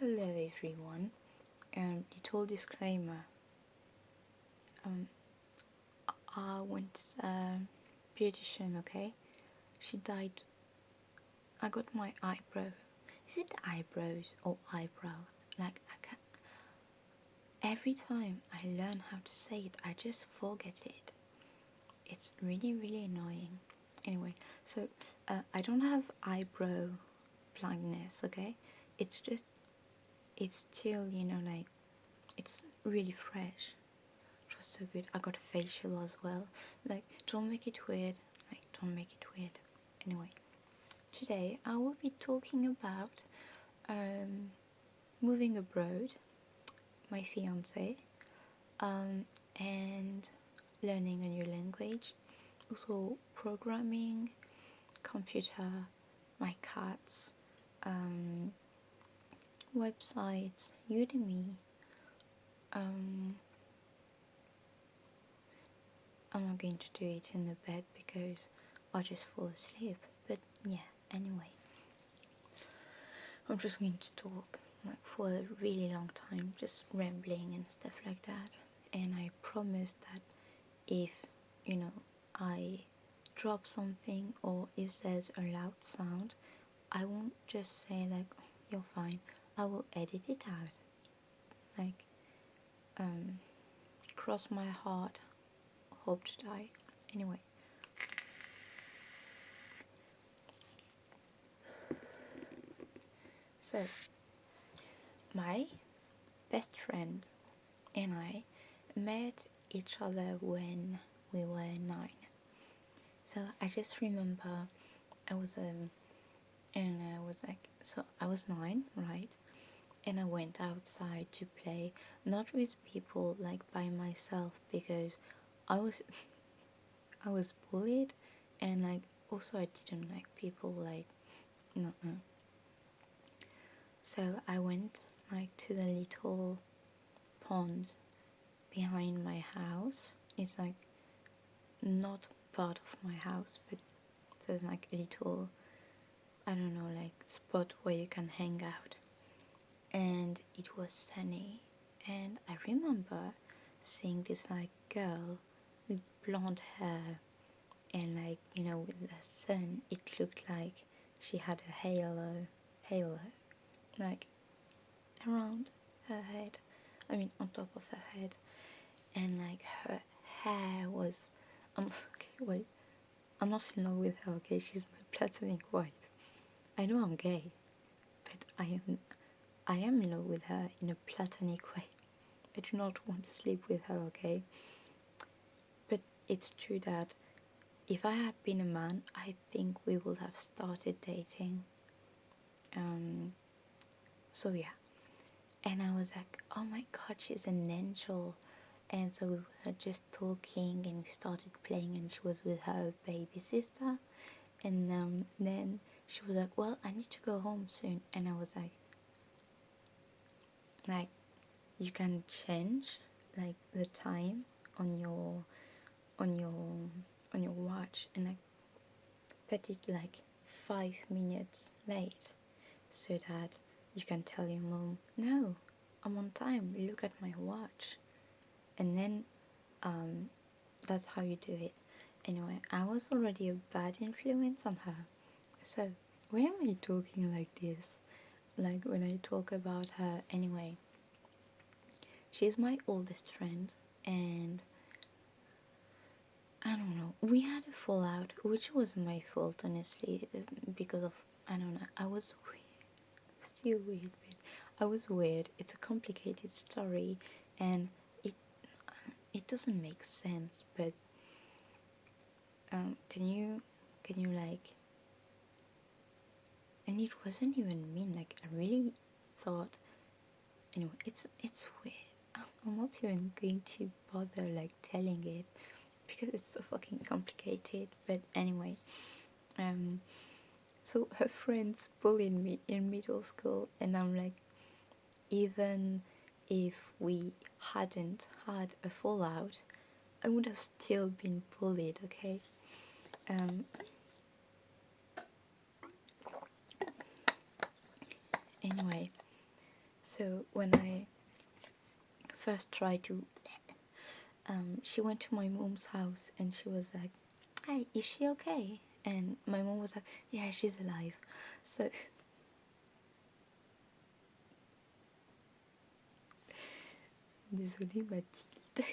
Hello everyone. Little disclaimer. I went to a beautician, okay? She died. I got my eyebrow. Is it eyebrows or eyebrow? Like, I can't. Every time I learn how to say it, I just forget it. It's really, really annoying. Anyway, so I don't have eyebrow blindness, okay? It's just, it's still, like, it's really fresh. It was so good. I got a facial as well. Like, don't make it weird. Like, don't make it weird. Anyway, today I will be talking about moving abroad, my fiance, and learning a new language, also programming, computer, my cats, websites, Udemy. I'm not going to do it in the bed because I'll just fall asleep. But yeah, anyway, I'm just going to talk like for a really long time, just rambling and stuff like that. And I promise that if I drop something or if there's a loud sound, I won't just say like, "Oh, you're fine." I will edit it out. Like, cross my heart, hope to die. Anyway. So, my best friend and I met each other when we were 9. So I just remember I was and I was like, so I was 9, right? And I went outside to play, not with people, like by myself, because I was I was bullied, and like also I didn't like people, like no. So I went like to the little pond behind my house. It's like not part of my house, but there's like a little, I don't know, like spot where you can hang out. And it was sunny, and I remember seeing this like girl with blonde hair, and like with the sun it looked like she had a halo like around her head, I mean on top of her head, and like her hair was, okay, wait, I'm not in love with her, okay? She's my platonic wife. I know I'm gay, but I am in love with her in a platonic way. I do not want to sleep with her, okay? But it's true that if I had been a man, I think we would have started dating. So yeah. And I was like, oh my god, she's an angel. And so we were just talking and we started playing, and she was with her baby sister. And then she was like, well, I need to go home soon. And I was like, you can change like the time on your watch, and I put it like 5 minutes late so that you can tell your mom, no, I'm on time, look at my watch. And then that's how you do it. Anyway, I was already a bad influence on her. So why am I talking like this? Like when I talk about her, anyway. She's my oldest friend, and I don't know, we had a fallout, which was my fault, honestly, because of, I don't know, I was weird, still weird, but I was weird. It's a complicated story, and it doesn't make sense, but can you like, and it wasn't even mean, like I really thought, anyway, it's weird. I'm not even going to bother like telling it because it's so fucking complicated. But anyway, so her friends bullied me in middle school, and I'm like, even if we hadn't had a fallout, I would have still been bullied, okay? Anyway, So when I first tried to, she went to my mom's house and she was like, "Hey, is she okay?" And my mom was like, "Yeah, she's alive." So désolée Mathilde.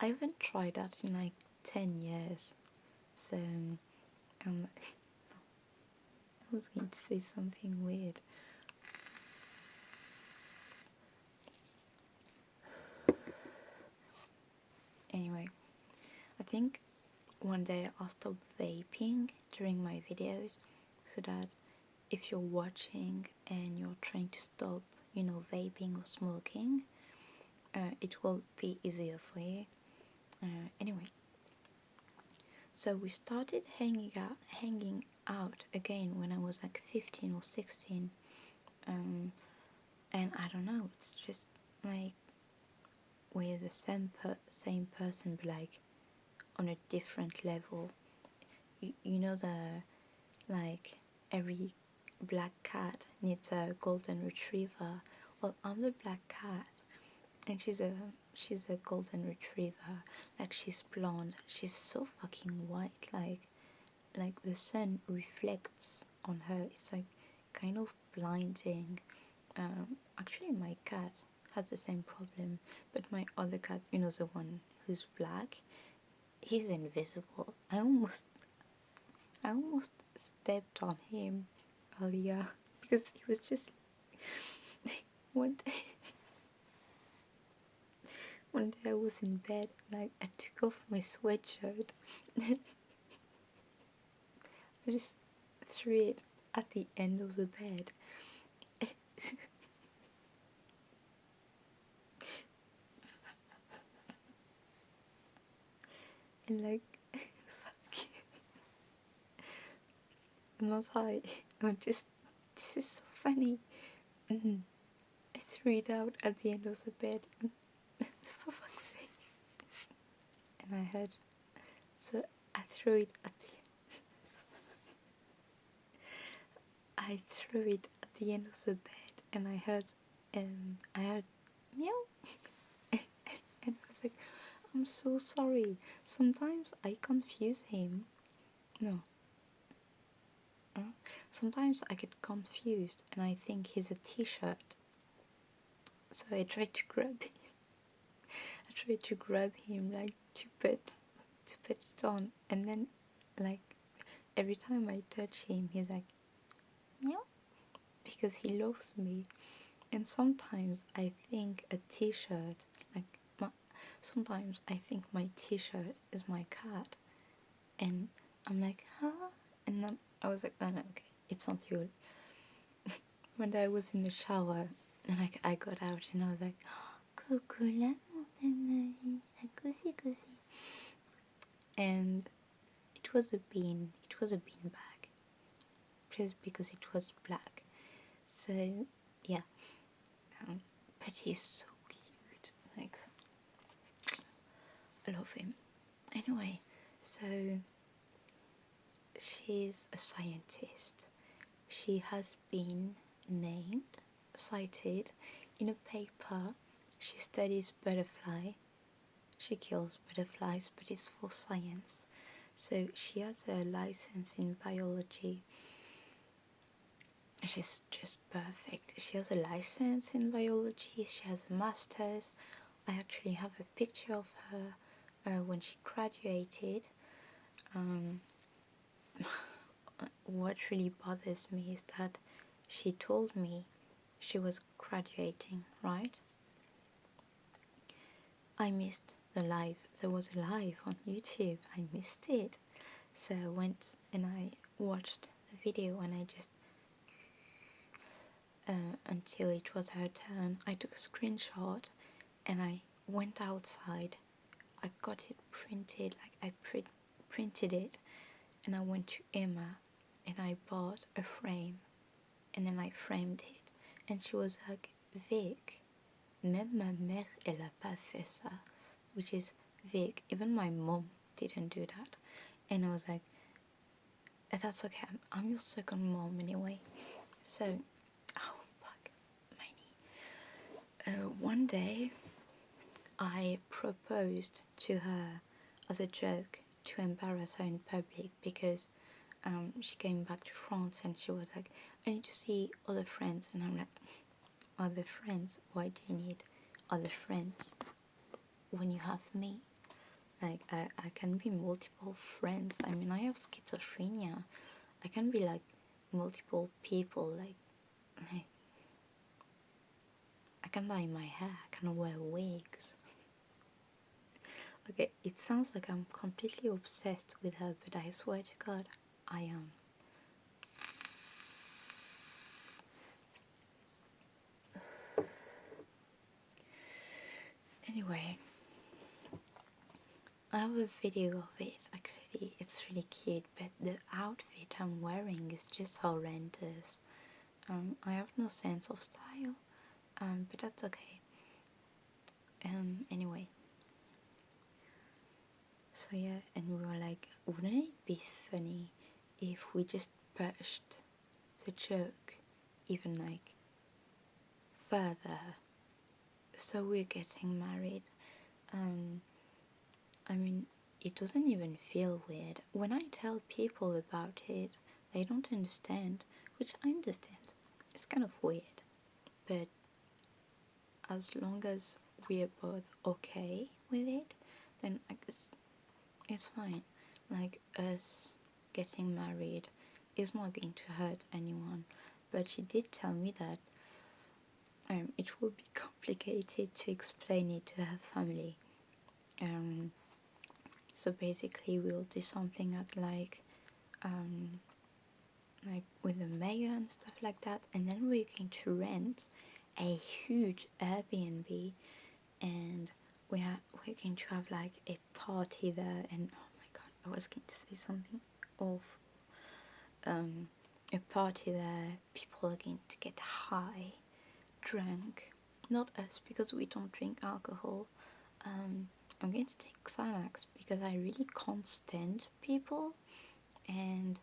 I haven't tried that in like 10 years. So I was going to say something weird. Anyway, I think one day I'll stop vaping during my videos so that if you're watching and you're trying to stop, vaping or smoking, it will be easier for you. Anyway, so we started hanging out again when I was like 15 or 16. And I don't know, it's just like we're the same person, but like on a different level. You know like every black cat needs a golden retriever. Well, I'm the black cat, and she's a golden retriever. Like she's blonde. She's so fucking white. Like the sun reflects on her. It's like kind of blinding. Actually, my cat has the same problem, but my other cat, the one who's black, he's invisible. I almost stepped on him earlier because he was just one day. One day I was in bed, like I took off my sweatshirt. I just threw it at the end of the bed. And like, fuck. I'm not high. This is so funny. I threw it out at the end of the bed. For fuck's sake. And I heard, so I threw it at the I threw it at the end of the bed, and I heard meow, and I was like, I'm so sorry. Sometimes I confuse him. No. Sometimes I get confused, and I think he's a T-shirt. So I tried to grab him. I tried to grab him, like to put stone, and then like every time I touch him, he's like meow because he loves me. And sometimes I think a T-shirt, sometimes I think my T-shirt is my cat, and I'm like, huh? And then I was like, oh no, okay, it's not you. One day I was in the shower, and I got out, and I was like, coucou l'amour de ma vie, cosy cosy. And it was a bean bag, just because it was black. So yeah, but he's so cute, like I love him. Anyway, so she's a scientist. She has been cited in a paper. She studies butterfly. She kills butterflies, but it's for science. So she has a license in biology. She's just perfect. She has a license in biology. She has a master's. I actually have a picture of her when she graduated. What really bothers me is that she told me she was graduating, right? I missed the live. There was a live on YouTube. I missed it. So I went and I watched the video, and I just until it was her turn. I took a screenshot and I went outside. I got it printed, like I printed it, and I went to Emma and I bought a frame, and then I framed it. And she was like, Vic, même ma mère elle a pas fait ça, which is Vic, even my mom didn't do that. And I was like, that's okay, I'm your second mom anyway. So one day I proposed to her as a joke to embarrass her in public because she came back to France and she was like, I need to see other friends. And I'm like, other friends? Why do you need other friends when you have me? Like, I can be multiple friends. I mean, I have schizophrenia. I can be like multiple people. Like I can dye my hair. I can wear wigs. Okay, it sounds like I'm completely obsessed with her, but I swear to God, I am. Anyway, I have a video of it. Actually, it's really cute, but the outfit I'm wearing is just horrendous. I have no sense of style, but that's okay. Anyway, so yeah, and we were like, wouldn't it be funny if we just pushed the joke even like further? So we're getting married. I mean, it doesn't even feel weird. When I tell people about it, they don't understand, which I understand. It's kind of weird, but as long as we're both okay with it, then I guess it's fine. Like, us getting married is not going to hurt anyone. But she did tell me that it will be complicated to explain it to her family. So basically, we'll do something at like with the mayor and stuff like that, and then we're going to rent a huge Airbnb, and we're going to have like a party there. And oh my god, I was going to say something of a party there. People are going to get high, drunk. Not us, because we don't drink alcohol. I'm going to take Xanax because I really can't stand people, and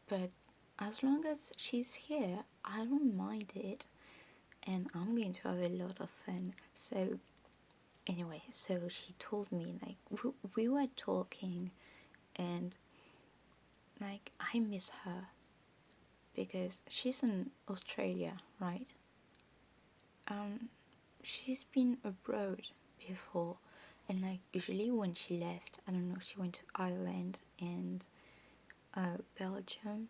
but as long as she's here, I don't mind it, and I'm going to have a lot of fun. So anyway, so she told me, like, we were talking, and like, I miss her because she's in Australia, right? She's been abroad before, and like, usually when she left, I don't know, she went to Ireland and Belgium,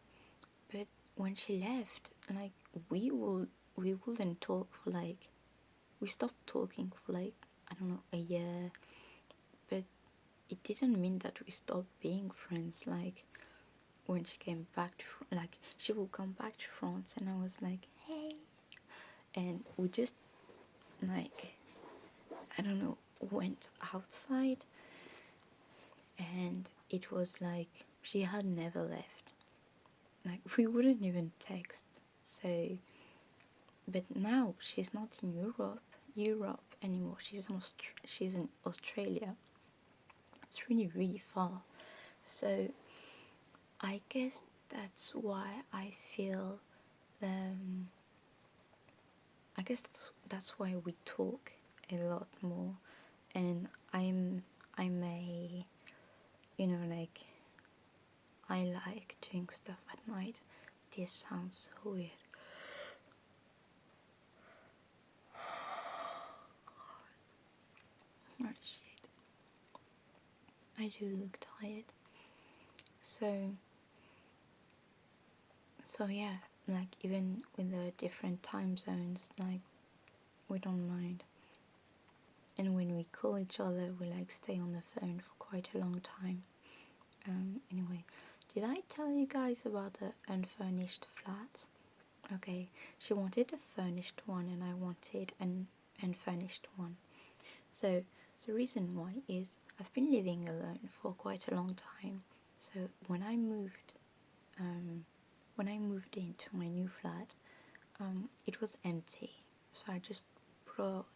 but when she left, like, we wouldn't talk for like, we stopped talking for like, I don't know, a year, but it didn't mean that we stopped being friends. Like, when she came back to, like, she will come back to France, and I was like, hey, and we just, like, I don't know, went outside, and it was like she had never left. Like, we wouldn't even text. So, but now she's not in Europe anymore. She's in Australia. It's really far. So I guess that's why I feel I guess that's why we talk a lot more, and I'm a, you know, like, I like doing stuff at night. This sounds so weird. Oh shit. I do look tired. So yeah, like, even with the different time zones, like, we don't mind. And when we call each other, we like stay on the phone for quite a long time. Anyway, did I tell you guys about the unfurnished flat? Okay, she wanted a furnished one and I wanted an unfurnished one. So the reason why is I've been living alone for quite a long time. So when I moved into my new flat, it was empty. So I just brought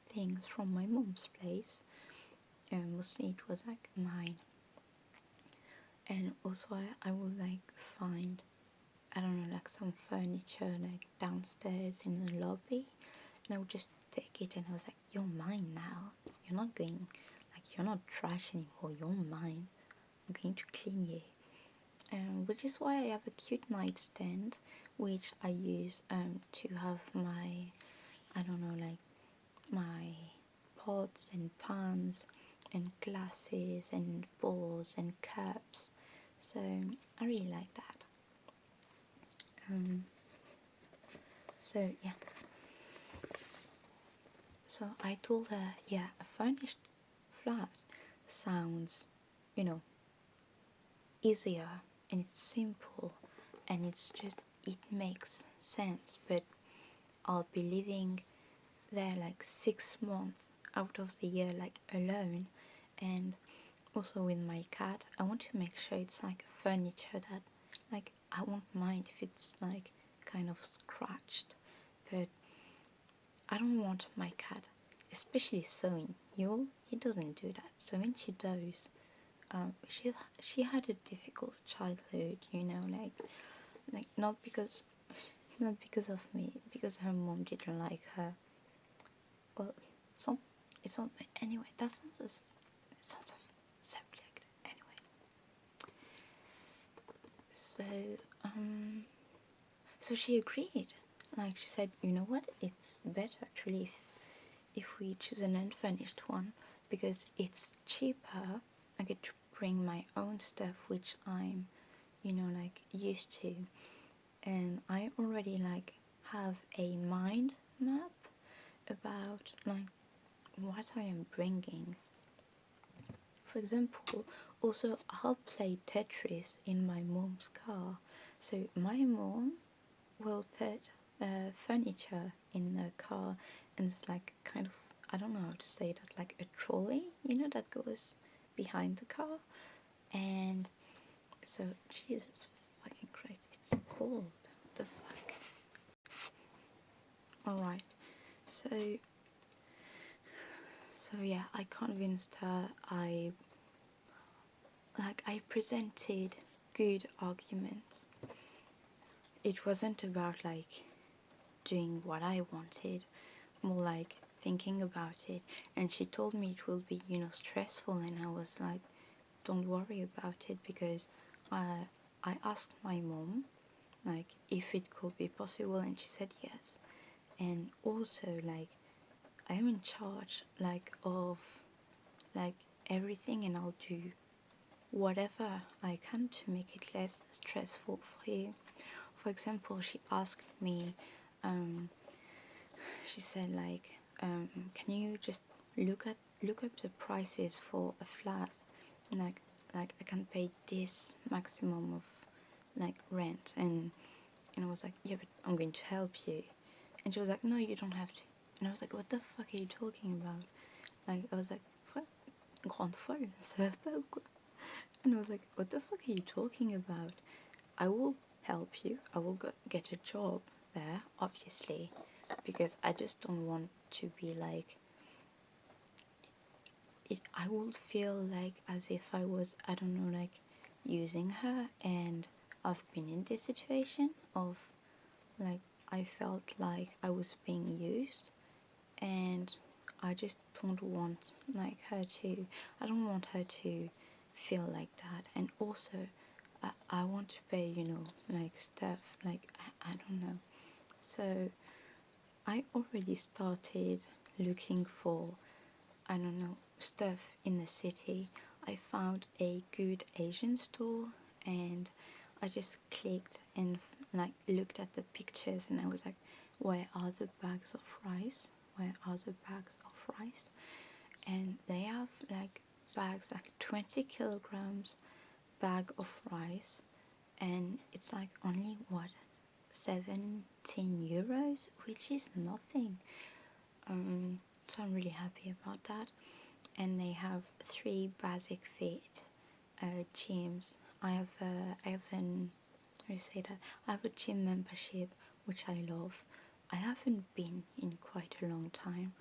things from my mom's place. Mostly it was like mine. And also I would like find I don't know, like some furniture like downstairs in the lobby, and I would just take it, and I was like, you're mine now. You're not going, like, you're not trash anymore. You're mine. I'm going to clean you. Which is why I have a cute nightstand, which I use to have my, I don't know, like my pots and pans and glasses and bowls and cups. So I really like that. So yeah. So I told her, yeah, a furnished flat sounds, you know, easier, and it's simple, and it's just, it makes sense, but I'll be living there like 6 months out of the year, like alone. And also with my cat, I want to make sure it's like furniture that, like, I won't mind if it's like kind of scratched, but I don't want my cat, especially sewing. He doesn't do that. So when she does, she had a difficult childhood, you know, like not because of me, because her mom didn't like her. Well, it's not anyway. That's not a sort of subject anyway. So so she agreed. Like she said, you know what? It's better actually if we choose an unfurnished one, because it's cheaper. I get to bring my own stuff, which I'm, you know, like used to, and I already like have a mind map about like what I am bringing. For example, also I'll play Tetris in my mom's car. So my mom will put furniture in the car, and it's like kind of, I don't know how to say that, like a trolley, you know, that goes behind the car. And so, Jesus fucking Christ, it's cold. What the fuck? Alright, so yeah, I convinced her. I presented good arguments. It wasn't about like doing what I wanted, more like thinking about it. And she told me it will be, you know, stressful, and I was like, don't worry about it, because I asked my mom like if it could be possible, and she said yes. And also, like, I am in charge like of like everything, and I'll do whatever I can to make it less stressful for you. For example, she asked me, she said like, can you just look up the prices for a flat, like I can pay this maximum of like rent, and I was like, yeah, but I'm going to help you. And she was like, no, you don't have to. And I was like, what the fuck are you talking about? Like, I was like, grande folle, ça va pas ou quoi? And I was like, what the fuck are you talking about? I will help you. I will get a job there, obviously, because I just don't want to be like, I would feel like as if I was, I don't know, like using her. And I've been in this situation of like, I felt like I was being used, and I just don't want like her to, I don't want her to feel like that. And also I want to pay, you know, like stuff, like I don't know. So I already started looking for, I don't know, stuff in the city. I found a good Asian store, and I just clicked and like looked at the pictures, and I was like, where are the bags of rice? Where are the bags of rice? And they have like bags, like 20 kilograms bag of rice, and it's like only what, 17 euros, which is nothing. So I'm really happy about that. And they have 3 basic fit gyms. I have an, how do you say that? I have a gym membership, which I love. I haven't been in quite a long time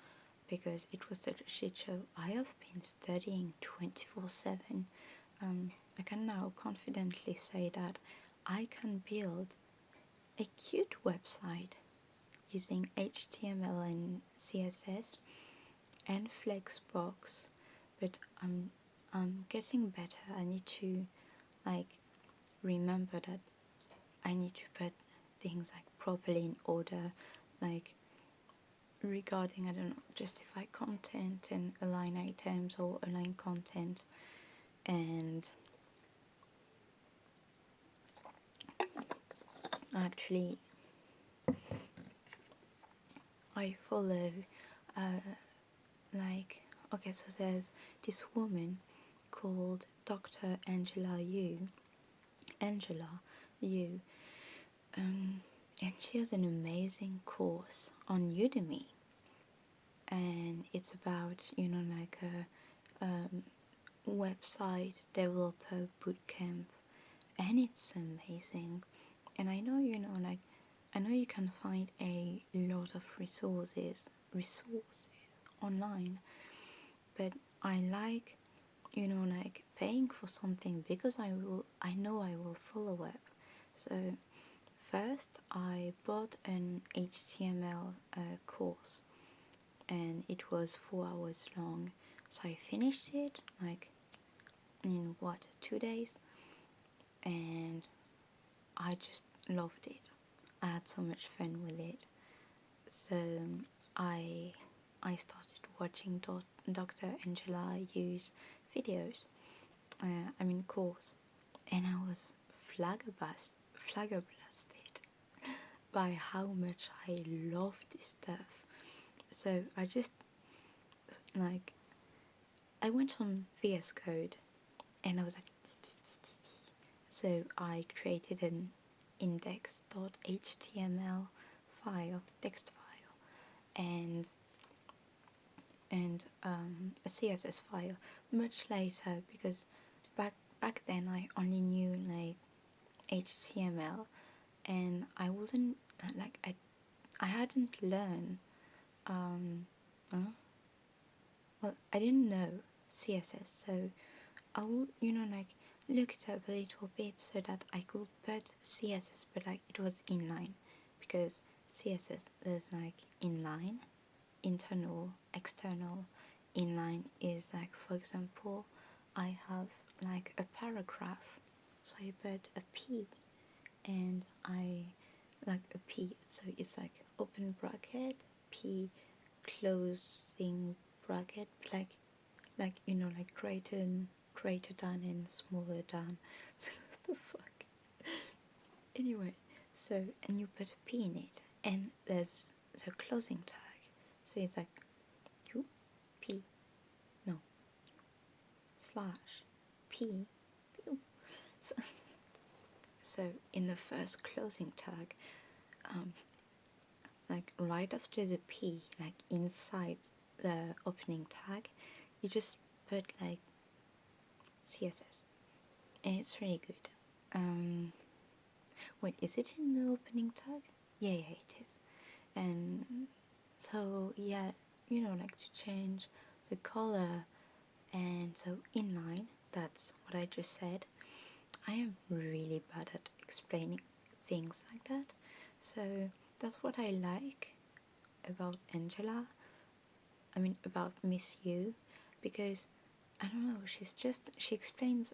because it was such a shit show. I have been studying 24/7. I can now confidently say that I can build a cute website using HTML and CSS and Flexbox, but I'm getting better. I need to like remember that I need to put things like properly in order, like regarding, I don't know, justify content and align items or align content. And actually I follow like, okay, so there's this woman called Dr. Angela Yu, and she has an amazing course on Udemy, and it's about, you know, like a website developer bootcamp, and it's amazing. And I know, you know, like I know you can find a lot of resources online, but I like, you know, like paying for something because I know I will follow up. So first I bought an HTML course, and it was 4 hours long. So I finished it like in what, 2 days, and I just loved it. I had so much fun with it. So I I started watching Dr. Angela Yu's videos. Course, and I was flabbergasted by how much I loved this stuff. So I just like I went on VS Code, and I was like, so I created an index.html file, text file, and a CSS file much later, because back then I only knew like HTML, and I wasn't like I hadn't learned well, I didn't know CSS, so I would, you know, like look it up a little bit so that I could put CSS, but like it was inline, because CSS is like inline, internal, external. Inline is like, for example, I have like a paragraph, so I put a P, and I like a P, so it's like open bracket P, closing bracket, like you know, like greater than and smaller than. What the fuck? Anyway, so, and you put a P in it, and there's the closing tag, so it's like U P, no, slash P, U. So in the first closing tag, like right after the P, like inside the opening tag, you just put like CSS, and it's really good. Wait, is it in the opening tag? Yeah, it is. And so yeah, you know, like to change the color, and so inline. That's what I just said. I am really bad at explaining things like that. So that's what I like about Angela. About Miss You, because I don't know, she explains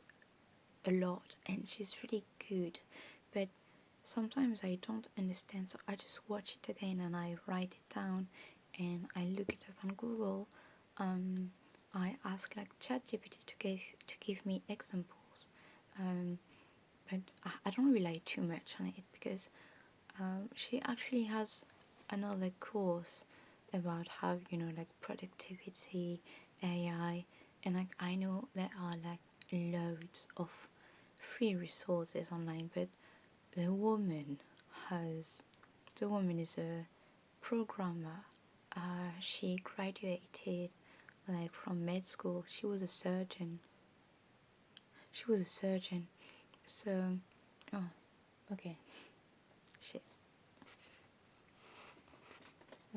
a lot, and she's really good, but sometimes I don't understand, so I just watch it again and I write it down, and I look it up on Google. I ask like ChatGPT to give me examples, but I don't rely too much on it, because she actually has another course about how, you know, like productivity, AI, and like I know there are like loads of free resources online, but the woman is a programmer. She graduated like from med school. She was a surgeon. So, oh, okay, shit.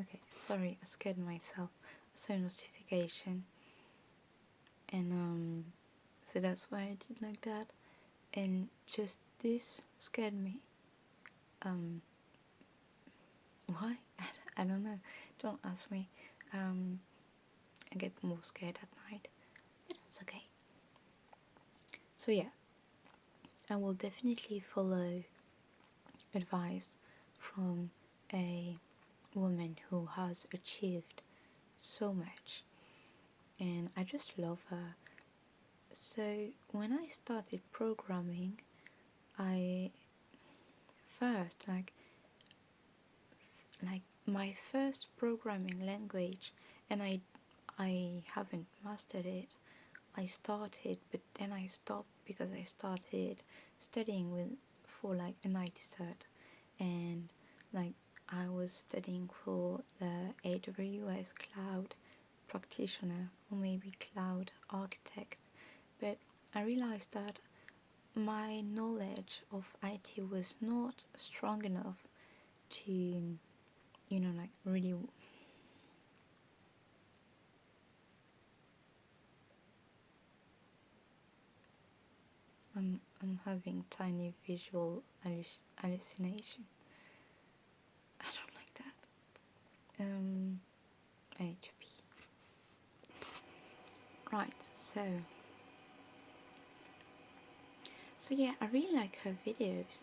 Okay, sorry, I scared myself. I saw a notification, and so that's why I did like that, and just this scared me. Why? I don't know. Don't ask me. I get more scared at night, but it's okay. So yeah, I will definitely follow advice from a woman who has achieved so much, and I just love her. So when I started programming, I first like my first programming language, and I haven't mastered it. I started, but then I stopped because I started studying with for like a night cert, and like I was studying for the AWS cloud practitioner or maybe cloud architect, but I realized that my knowledge of IT was not strong enough to, like really. I'm having tiny visual hallucination. I don't like that. HP. Right, so yeah, I really like her videos,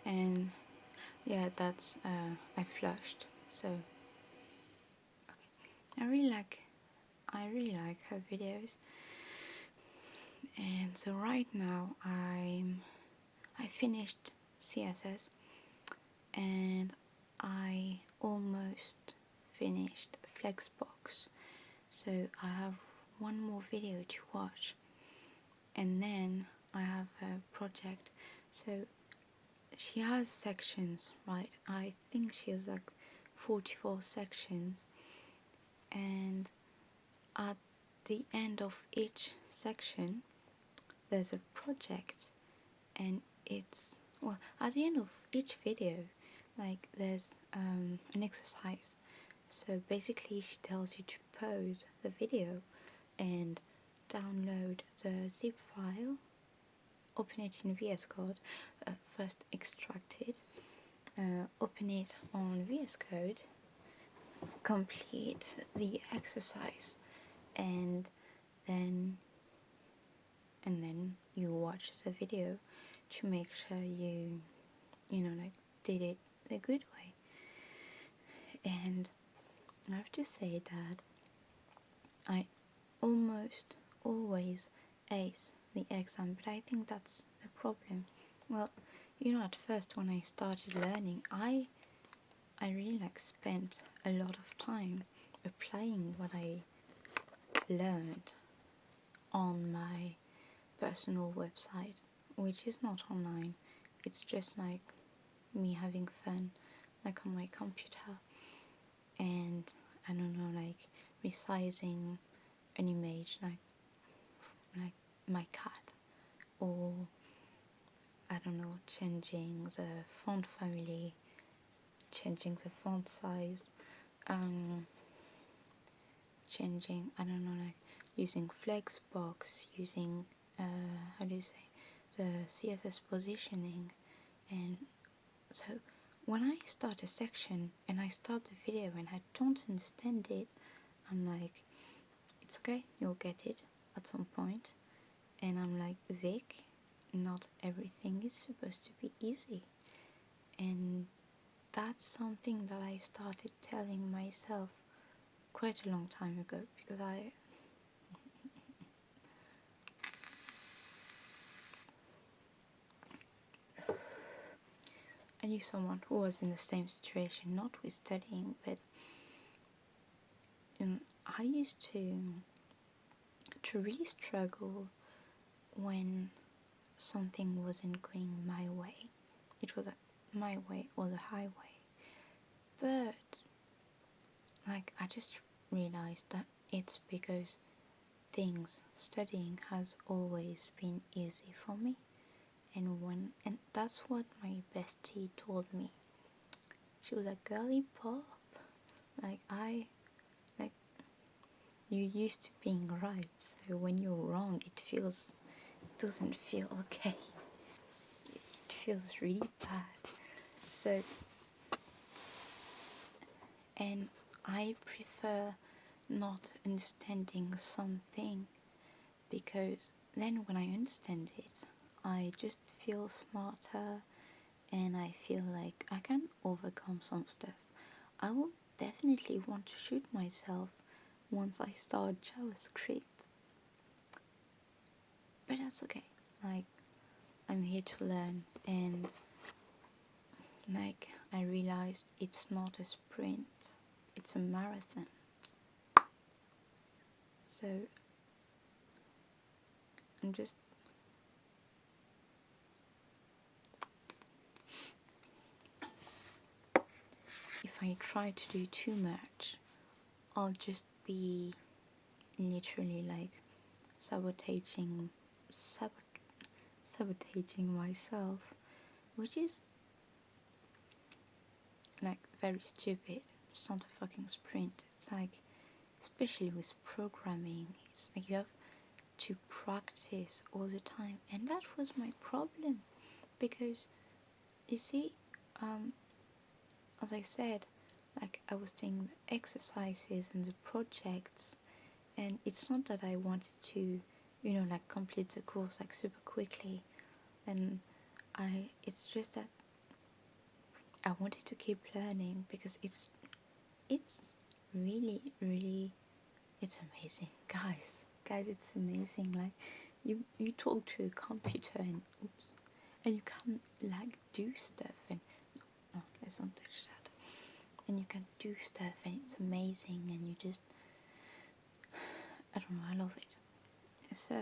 and yeah, that's I flushed. So I really like her videos, and so right now I finished CSS, and I almost finished Flexbox. So I have one more video to watch, and then I have a project. So she has sections, right? I think she has like 44 sections, and at the end of each section there's a project, and it's, well, at the end of each video, like there's an exercise. So basically she tells you to pause the video and download the zip file, open it in VS Code, first extract it, open it on VS Code, complete the exercise, and then you watch the video to make sure like did it the good way. And I have to say that I almost always ace the exam, but I think that's the problem. Well, at first when I started learning, I really spent a lot of time applying what I learned on my personal website, which is not online. It's just like me having fun, like on my computer, and I don't know, like resizing an image, like my cat, or I don't know, changing the font family, changing the font size, changing, I don't know, like using Flexbox, using how do you say, the CSS positioning. And so when I start a section and I start the video and I don't understand it, I'm like, it's okay, you'll get it at some point. And I'm like, Vic, not everything is supposed to be easy. And that's something that I started telling myself quite a long time ago, because I knew someone who was in the same situation, not with studying, but I used to really struggle when something wasn't going my way. It was my way or the highway. But I just realized that it's because studying has always been easy for me, and that's what my bestie told me. She was like, girly pop, like you're used to being right, so when you're wrong it doesn't feel okay. It feels really bad. So and I prefer not understanding something, because then when I understand it, I just feel smarter and I feel like I can overcome some stuff. I will definitely want to shoot myself once I start JavaScript, but that's okay. Like, I'm here to learn, and like, I realized it's not a sprint, it's a marathon. So I'm just, if I try to do too much, I'll just be literally like sabotaging sabotaging myself, which is like very stupid. It's not a fucking sprint. It's like, especially with programming, it's like you have to practice all the time, and that was my problem, because you see, as I said, like, I was doing the exercises and the projects, and it's not that I wanted to, like, complete the course like super quickly, and it's just that I wanted to keep learning, because it's really, really, it's amazing, guys, it's amazing. Like, you talk to a computer and and you can like do stuff, and no, let's not touch that. And you can do stuff, and it's amazing, and you just, I don't know, I love it. So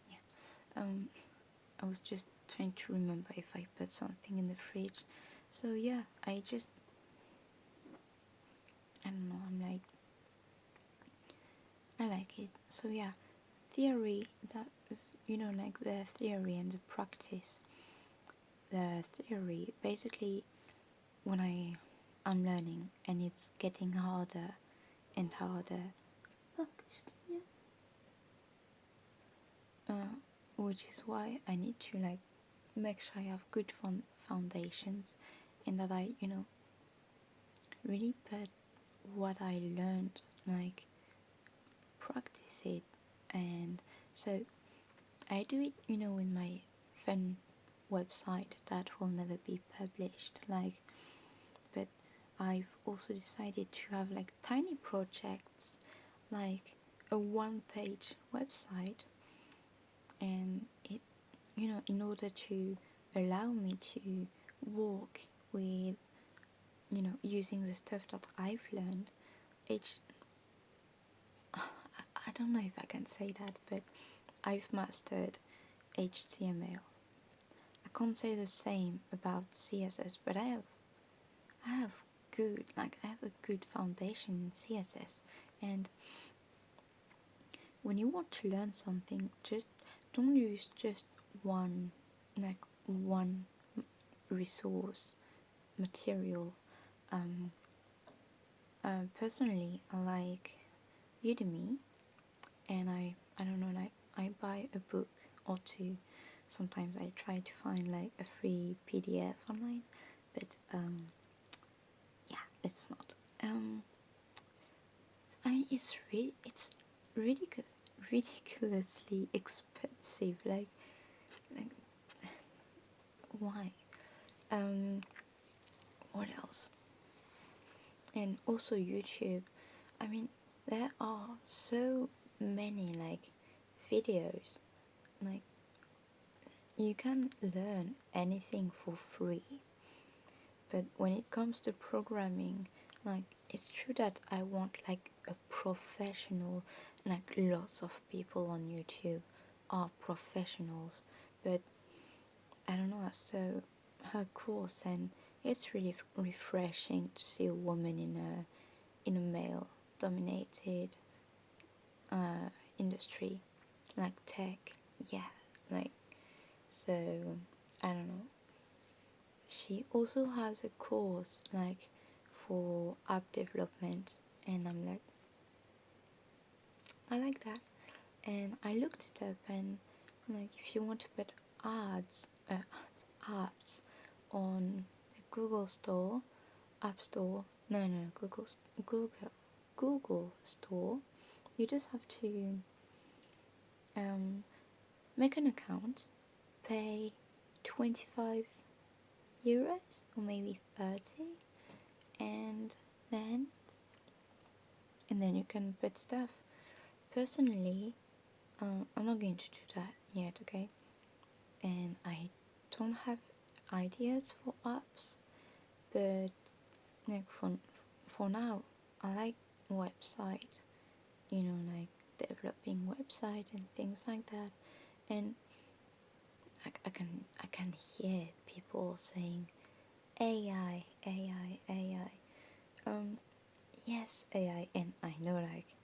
yeah, I was just trying to remember if I put something in the fridge. So yeah, I don't know, I like it. So yeah, theory, that is, like the theory and the practice. The theory, basically, when I'm learning and it's getting harder and harder, uh, which is why I need to like make sure I have good foundations, and that I really put what I learned, like, practice it. And so I do it, in my fun website that will never be published, like, but I've also decided to have like tiny projects, like a one-page website, and it, in order to allow me to work with, using the stuff that I've learned. I don't know if I can say that, but I've mastered HTML. I can't say the same about CSS, but I have I have a good foundation in CSS. And when you want to learn something, just don't use just one resource material. Personally, I like Udemy, and I don't know, like, I buy a book or two. Sometimes I try to find like a free PDF online, but yeah, it's not. I mean, it's ridiculously expensive. Like why? What else? And also YouTube. I mean, there are so many like videos. Like, you can learn anything for free. But when it comes to programming, like, it's true that I want like a professional, like lots of people on YouTube are professionals, but I don't know. So her course, and it's really refreshing to see a woman in a male dominated industry like tech. Yeah, like, so I don't know. She also has a course like for app development, and I'm like, I like that. And I looked it up, and like, if you want to put ads on the Google Store, App Store, no, Google, Google Store. You just have to make an account, pay 25 euros or maybe 30, and then you can put stuff. Personally, I'm not going to do that yet, okay? And I don't have ideas for apps, but like for now, I like website, like developing website and things like that, and I can hear people saying AI, AI, AI. Yes, AI, and I know like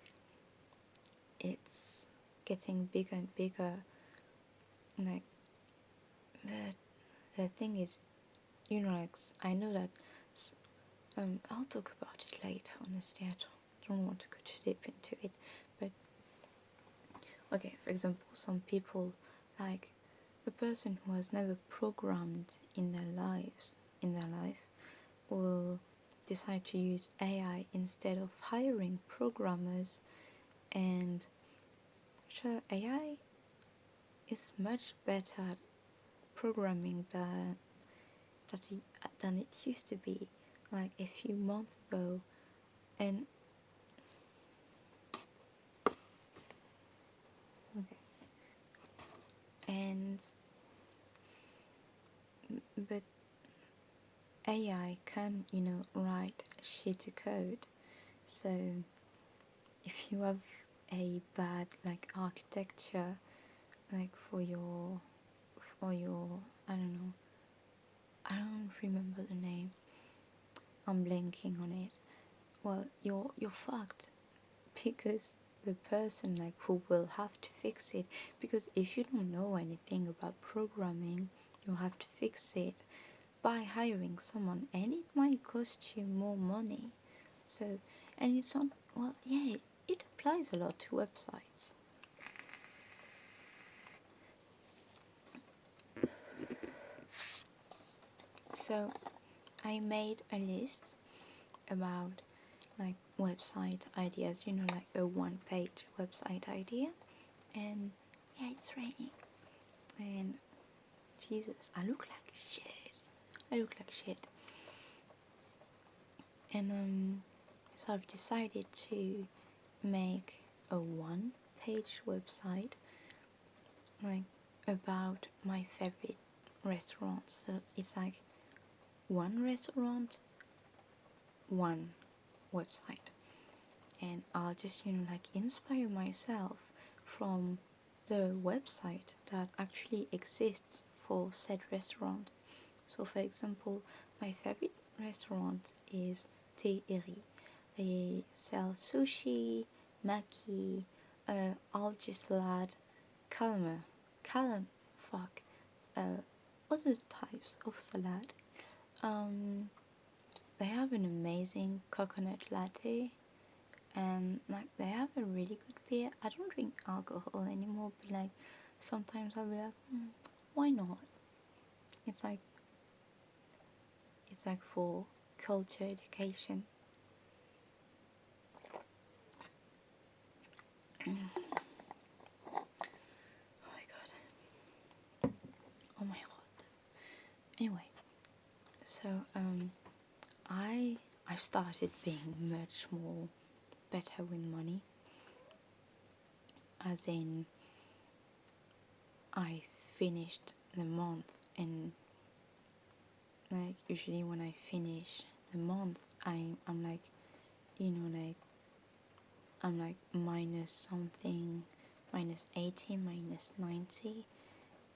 it's getting bigger and bigger. Like the thing is, like I know that. I'll talk about it later. Honestly, I don't want to go too deep into it. But okay, for example, some people, like a person who has never programmed in their life, will decide to use AI instead of hiring programmers, and sure, AI is much better at programming than it used to be, like a few months ago, and okay, and but AI can, write shitty code. So if you have a bad like architecture, like for your I don't know, I don't remember the name. I'm blanking on it. Well, you're fucked, because the person like who will have to fix it, because if you don't know anything about programming, you'll have to fix it by hiring someone, and it might cost you more money. So, and it's on, well, yeah, it applies a lot to websites. So I made a list about like website ideas, like a one-page website idea, and yeah, it's raining, and Jesus, I look like shit. And so I've decided to make a one-page website, like about my favorite restaurants. So it's like one restaurant, one website, and I'll just like inspire myself from the website that actually exists for said restaurant. So for example, my favorite restaurant is Eri. They sell sushi, maki, algae salad, calam, fuck, other types of salad. They have an amazing coconut latte, and like they have a really good beer. I don't drink alcohol anymore, but like sometimes I'll be like, why not? It's like for culture education. Oh my god. Oh my god. Anyway, so I started being much more better with money. As in, I finished the month, and like usually when I finish the month, I'm like, like I'm like minus something, minus 80, minus 90,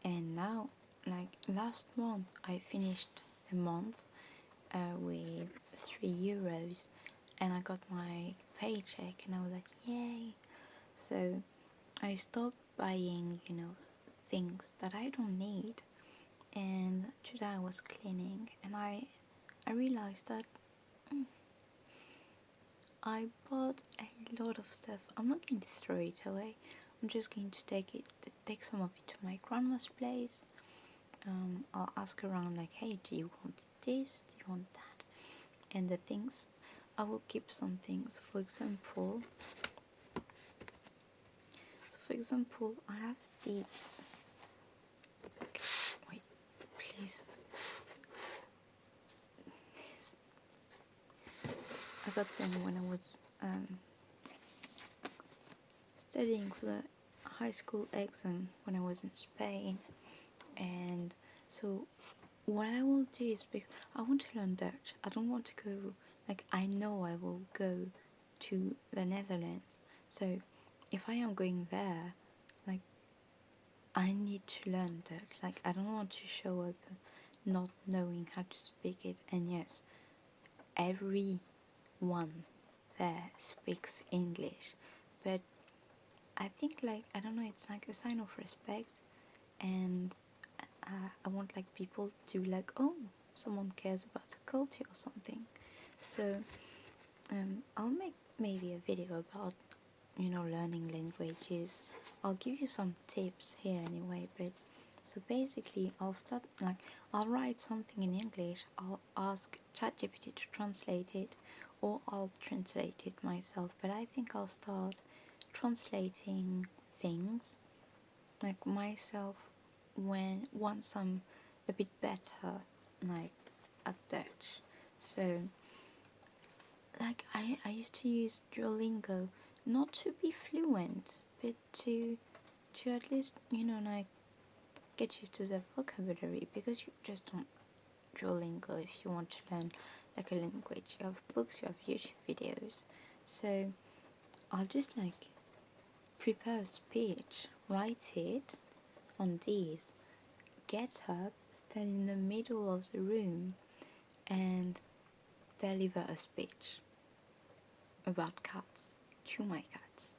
and now like last month I finished the month with €3, and I got my paycheck, and I was like, yay. So I stopped buying, things that I don't need, and today I was cleaning, and I realized that I bought a lot of stuff. I'm not going to throw it away. I'm just going to take some of it to my grandma's place, I'll ask around like, hey, do you want this? Do you want that? And the things, I will keep some things. For example, I have these. Wait, please. I got them when I was studying for the high school exam when I was in Spain. And so what I will do is, because I want to learn Dutch, I don't want to go, like, I know I will go to the Netherlands, so if I am going there, like, I need to learn Dutch. Like, I don't want to show up not knowing how to speak it. And yes, everyone there speaks English, but I think, like, I don't know, it's like a sign of respect, and I want, like, people to be like, oh, someone cares about the culture or something. So I'll make maybe a video about, learning languages. I'll give you some tips here anyway, but so basically I'll write something in English, I'll ask ChatGPT to translate it, or I'll translate it myself. But I think I'll start translating things like myself once I'm a bit better, like, at Dutch. So like I used to use Duolingo not to be fluent, but to at least, like, get used to the vocabulary, because you just don't Duolingo if you want to learn like a language. You have books, you have YouTube videos. So I'll just, like, prepare a speech, write it on these, get up, stand in the middle of the room, and deliver a speech about cats to my cats.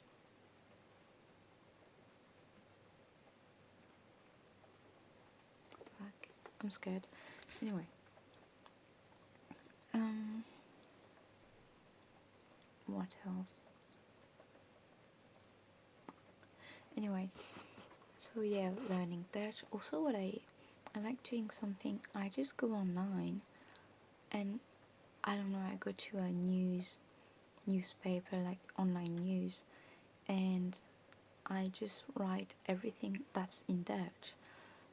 Fuck, I'm scared. Anyway, what else? Anyway, so yeah, learning Dutch. Also, what I like doing something, I just go online, and I don't know, I go to a newspaper, like online news, and I just write everything that's in Dutch.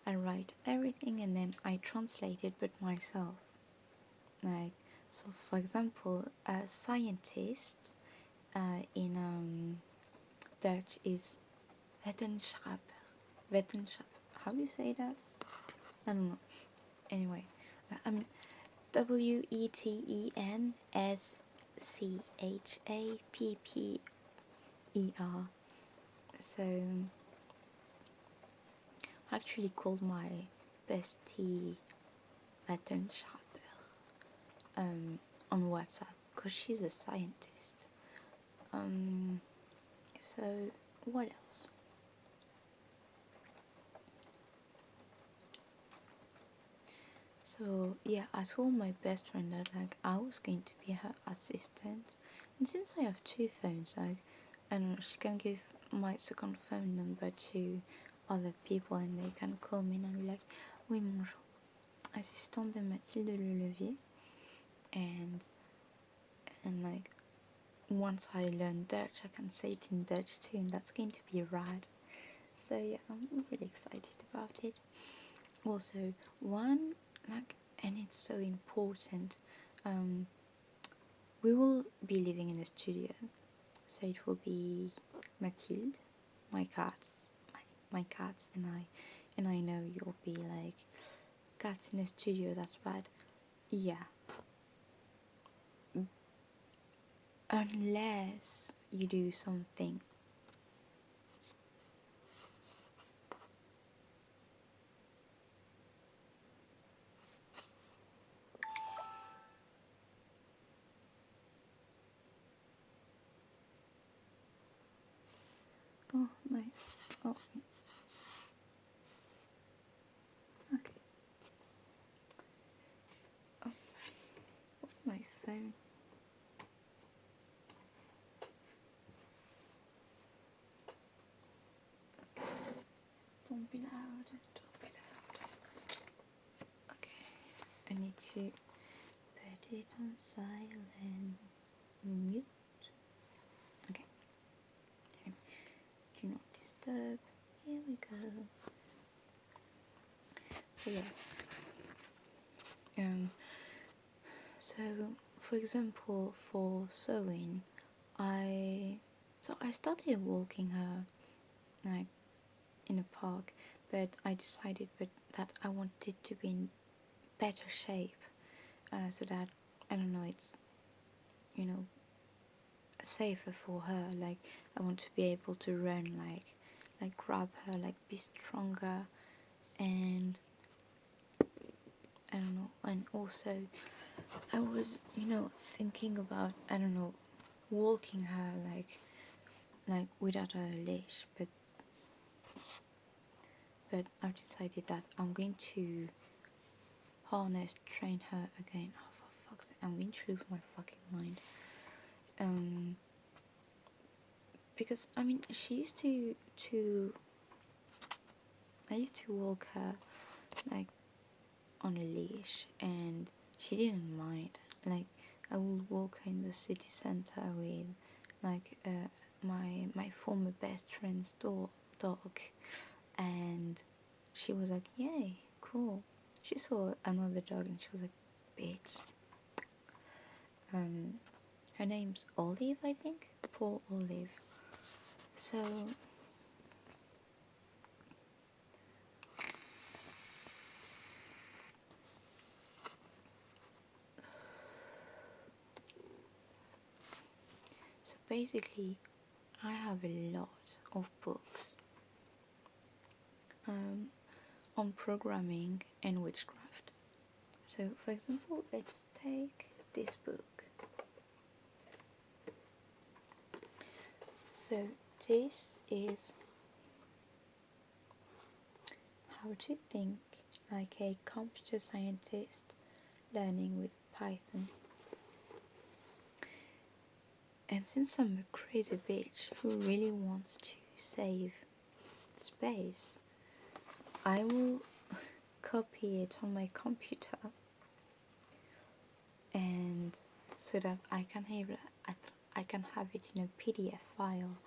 I write everything and then I translate it, but myself. Like, so for example, a scientist in Dutch is wetenschapper. Wetenschapper. How do you say that? I don't know. Anyway, WETENSCHAPPER. So I actually called my bestie Wetenschapper on WhatsApp, because she's a scientist. So what else? So yeah, I told my best friend that, like, I was going to be her assistant, and since I have two phones, like, I don't know, she can give my second phone number to other people and they can call me, and I'll be like, oui, bonjour, assistante de Mathilde Lelevier, and like, once I learn Dutch, I can say it in Dutch too, and that's going to be rad. So yeah, I'm really excited about it. Also, one, like, and it's so important, we will be living in a studio, so it will be Mathilde, my cats, my cats, and I know you'll be like, cats in a studio, that's bad. Yeah, unless you do something. Oh, nice. Oh, okay. Oh, my phone. Don't be loud. Don't be loud. need to put it on silence. Mute. Okay. Do not disturb. Here we go. So yeah. So for example, for sewing, I started walking her like in a park, but I decided that I wanted to be in better shape, so that I don't know, it's, you know, safer for her. Like I want to be able to run, like grab her, like be stronger, and I don't know. And also, I was, thinking about, I don't know, walking her like without a leash, but I've decided that I'm going to harness train her again. Oh, for fuck's sake, I'm going to lose my fucking mind. Because I mean, I used to walk her like on a leash, and she didn't mind. Like I would walk her in the city center with like my former best friend's dog, and she was like, "Yay, cool." She saw another dog, and she was like, "Bitch." Her name's Olive, I think. Poor Olive. So basically, I have a lot of books on programming and witchcraft. So, for example, let's take this book. So, this is How to Think Like a Computer Scientist Learning with Python. And since I'm a crazy bitch who really wants to save space, I will copy it on my computer, and so that I can have it in a PDF file,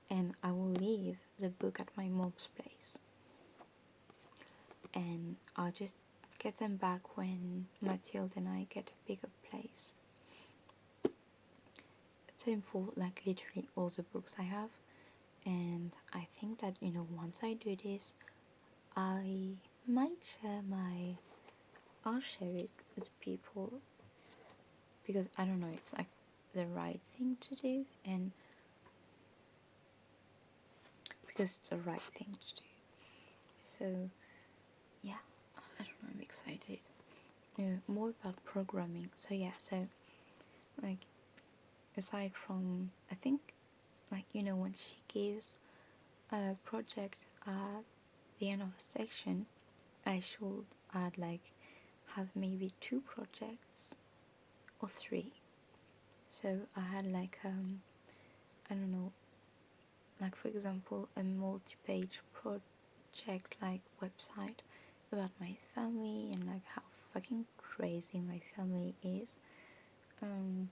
and I will leave the book at my mom's place, and I'll just get them back when Mathilde and I get a bigger place. Same for like literally all the books I have, and I think that once I do this, I might I'll share it with people, because I don't know, it's like the right thing to do, and because it's the right thing to do. So yeah, I don't know, I'm excited. More about programming. So yeah, so like aside from, I think, like when she gives a project at the end of a section, I should add like have maybe 2 projects or 3. So I had like I don't know, like for example a multi-page project like website about my family and like how fucking crazy my family is, and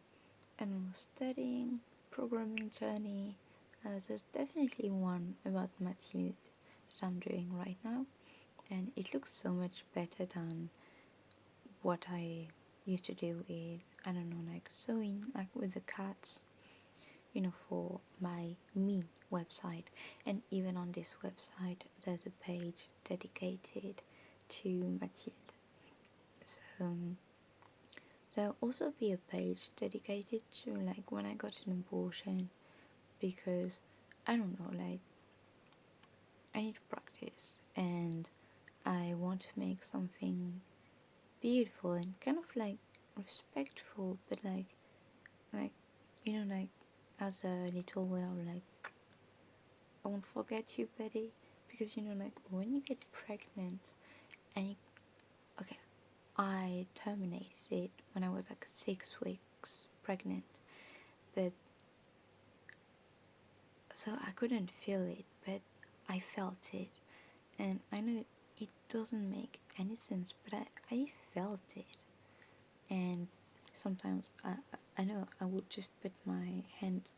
studying, programming journey. There's definitely one about Mathilde that I'm doing right now, and it looks so much better than what I used to do with, I don't know, like sewing, like with the cats, for my me website. And even on this website there's a page dedicated to Mathilde. So there'll also be a page dedicated to like when I got an abortion, because I don't know, like I need to practice, and I want to make something beautiful and kind of like respectful, but like like as a little way of like, I won't forget you, Betty, because like when you get pregnant and okay, I terminated it when I was like 6 weeks pregnant, but so I couldn't feel it, but I felt it, and I know it doesn't make any sense, but I felt it. And sometimes I know I would just put my hand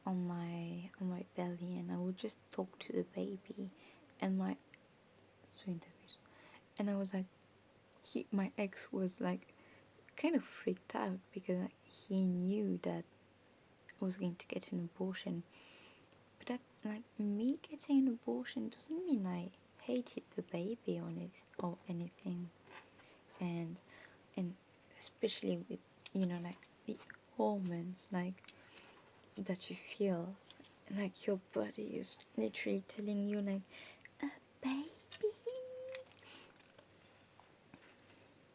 on my belly and I would just talk to the baby, and my so interviews, and I was like, my ex was like kind of freaked out because like, he knew that I was going to get an abortion, but that like me getting an abortion doesn't mean I hated the baby or anything, and and especially with like the hormones like that you feel, like your body is literally telling you like a baby.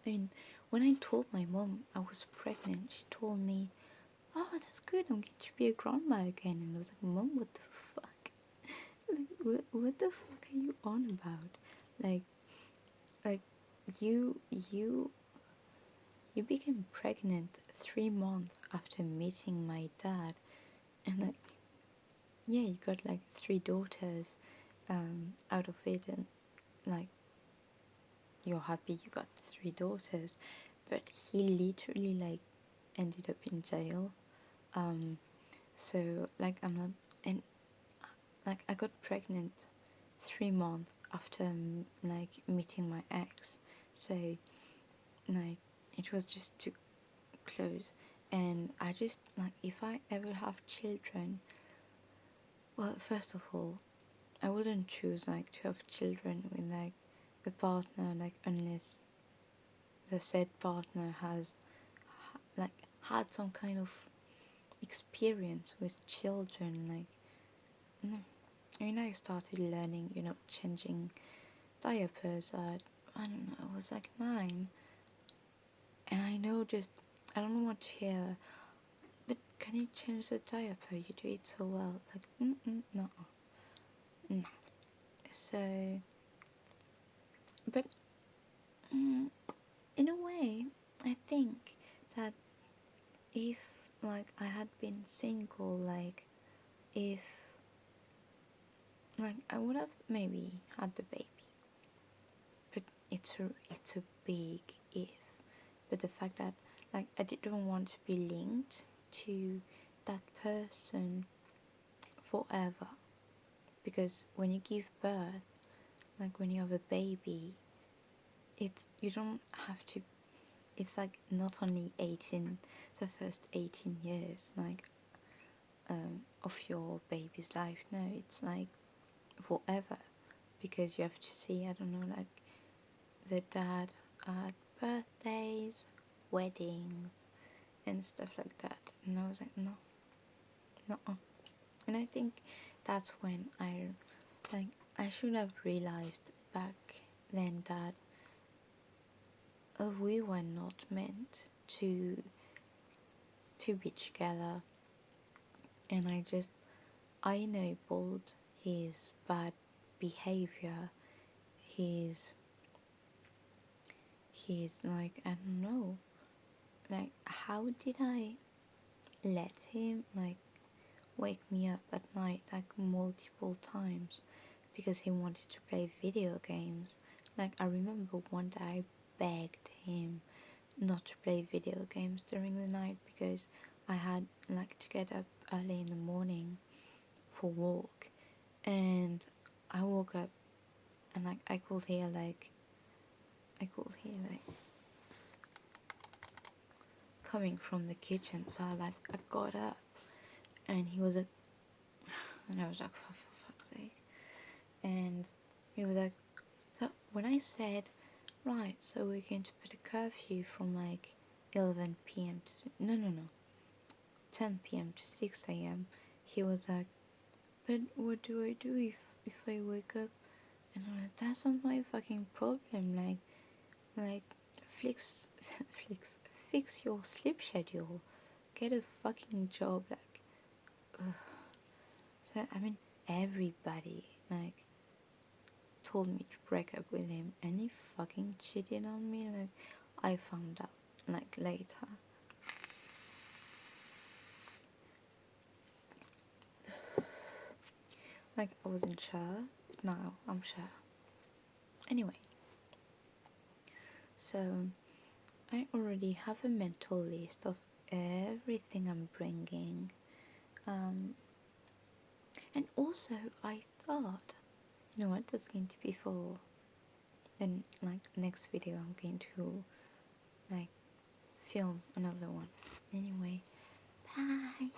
I mean, when I told my mom I was pregnant, she told me, "Oh, that's good. I'm going to be a grandma again." And I was like, "Mom, what the fuck? Like, what the fuck are you on about? Like, like you you became pregnant 3 months after meeting my dad, and like, yeah, you got like 3 daughters, out of it, and like, you're happy you got 3 daughters, but he literally like ended up in jail. So like I'm not, and like I got pregnant 3 months after like meeting my ex, so like it was just too close. And I just like, if I ever have children, well, first of all, I wouldn't choose like to have children with like a partner, like unless the said partner has like had some kind of experience with children. Like, no. I mean, I started learning, changing diapers at, I don't know, I was like 9, and I know, just I don't know what to hear, but can you change the diaper? You do it so well. Like, no, no. So, but in a way, I think that if like I had been single, like if like I would have maybe had the baby, but it's a big if. But the fact that like I didn't want to be linked to that person forever, because when you give birth, like when you have a baby, it's you don't have to. It's like not only 18, the first 18 years, like of your baby's life. No, it's like forever, because you have to see, I don't know, like the dad at birthdays, weddings, and stuff like that. And I was like, no, no. And I think that's when I should have realized back then that we were not meant to be together, and I enabled his bad behavior, his like, I don't know, like, how did I let him like wake me up at night like multiple times because he wanted to play video games? Like, I remember one day I begged him not to play video games during the night because I had like to get up early in the morning for work, and I woke up and like I could hear like coming from the kitchen, so I got up, and he was like, and I was like, for fuck's sake. And he was like, so when I said, right, so we're going to put a curfew from like 11 p.m. to, no, 10 p.m. to 6 a.m., he was like, but what do I do if I wake up? And I'm like, that's not my fucking problem. Like, fix your sleep schedule. Get a fucking job. Like, ugh. So, I mean, everybody, like, told me to break up with him, and he fucking cheated on me. Like, I found out, like, later. Like, I wasn't sure, but now I'm sure. Anyway, so I already have a mental list of everything I'm bringing. And also, I thought, you know what, that's going to be for then, like, next video. I'm going to, like, film another one. Anyway, bye.